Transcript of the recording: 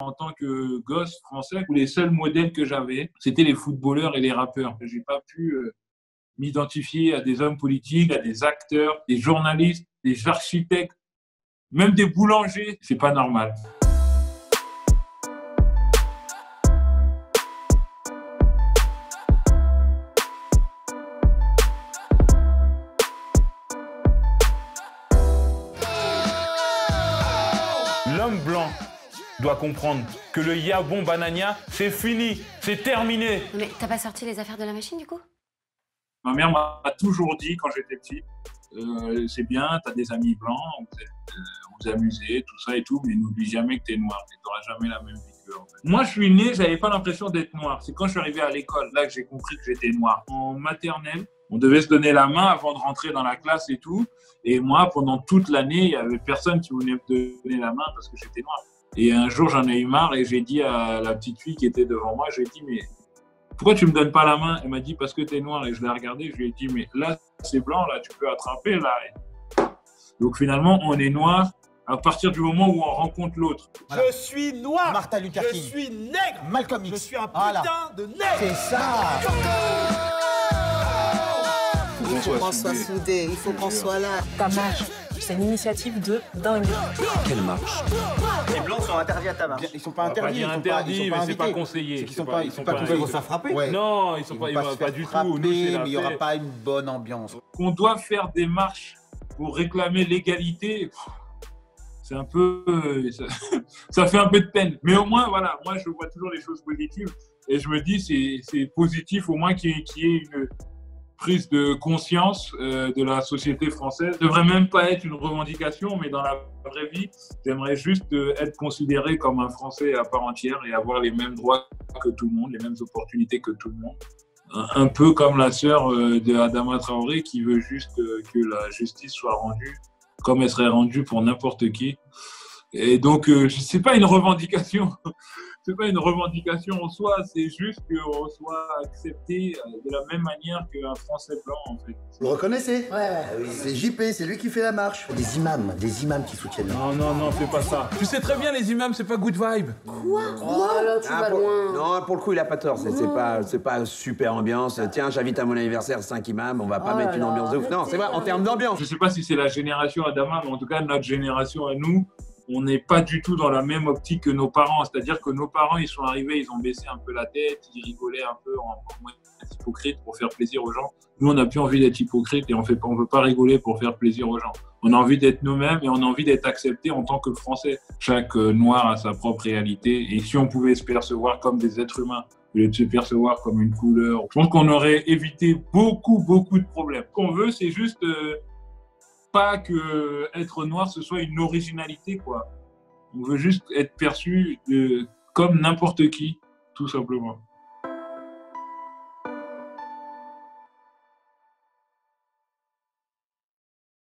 en tant que gosse français, où les seuls modèles que j'avais, c'était les footballeurs et les rappeurs. J'ai pas pu m'identifier à des hommes politiques, à des acteurs, des journalistes, des architectes, même des boulangers. C'est pas normal. L'homme blanc doit comprendre que le Yabon Banania, c'est fini, c'est terminé. Mais t'as pas sorti les affaires de la machine du coup? Ma mère m'a toujours dit quand j'étais petit, c'est bien, t'as des amis blancs, vous amusez, tout ça et tout, mais n'oublie jamais que t'es noir, tu n'auras jamais la même vie qu'eux. En fait. Moi, je suis né, j'avais pas l'impression d'être noir. C'est quand je suis arrivé à l'école, là que j'ai compris que j'étais noir. En maternelle, on devait se donner la main avant de rentrer dans la classe et tout. Et moi, pendant toute l'année, il y avait personne qui voulait me donner la main parce que j'étais noir. Et un jour, j'en ai eu marre et j'ai dit à la petite fille qui était devant moi, j'ai dit, mais pourquoi tu me donnes pas la main? Elle m'a dit, parce que t'es noir. Et je l'ai regardé, je lui ai dit, mais là, c'est blanc, là, tu peux attraper, là. Donc finalement, on est noir à partir du moment où on rencontre l'autre. Voilà. Je suis noir. Martin Luther King. Je suis nègre. Malcolm X. Je suis un putain de nègre. C'est ça. Il faut qu'on soit soudés, il faut qu'on soit là. Ta marche, c'est une initiative de dingue. Quelle marche? Les blancs sont interdits à ta marche. Ils sont pas interdits. Ils sont pas interdits, mais c'est pas conseillé. C'est qu'ils sont pas Ils vont se faire frapper. Ouais. Non, ils sont pas, pas du tout. Nous, mais il y aura pas une bonne ambiance. Qu'on doit faire des marches pour réclamer l'égalité, c'est un peu, ça fait un peu de peine. Mais au moins, voilà, moi je vois toujours les choses positives et je me dis c'est positif au moins qu'il y ait une prise de conscience de la société française. Ça devrait même pas être une revendication, mais dans la vraie vie, j'aimerais juste être considéré comme un Français à part entière et avoir les mêmes droits que tout le monde, les mêmes opportunités que tout le monde. Un peu comme la sœur de Adama Traoré qui veut juste que la justice soit rendue comme elle serait rendue pour n'importe qui. Et donc, c'est pas une revendication. C'est pas une revendication en soi, c'est juste qu'on soit accepté de la même manière qu'un Français blanc, en fait. Vous le reconnaissez? Ouais. Oui. C'est JP, c'est lui qui fait la marche. Des imams qui soutiennent. Non, fais pas ça. Tu sais très bien, les imams, c'est pas good vibe. Quoi? Là, tu vas loin. Non, pour le coup, il a pas tort. C'est pas super ambiance. Tiens, j'invite à mon anniversaire 5 imams, on va pas mettre une ambiance de ouf. Non, c'est vrai, en termes d'ambiance. Je sais pas si c'est la génération Adama, mais en tout cas, notre génération à nous, on n'est pas du tout dans la même optique que nos parents. C'est-à-dire que nos parents, ils sont arrivés, ils ont baissé un peu la tête, ils rigolaient un peu en mode hypocrite pour faire plaisir aux gens. Nous, on n'a plus envie d'être hypocrite et on veut pas rigoler pour faire plaisir aux gens. On a envie d'être nous-mêmes et on a envie d'être accepté en tant que Français. Chaque noir a sa propre réalité et si on pouvait se percevoir comme des êtres humains, au lieu de se percevoir comme une couleur, je pense qu'on aurait évité beaucoup de problèmes. Ce qu'on veut, c'est juste pas que être noir ce soit une originalité, quoi. On veut juste être perçu comme n'importe qui, tout simplement.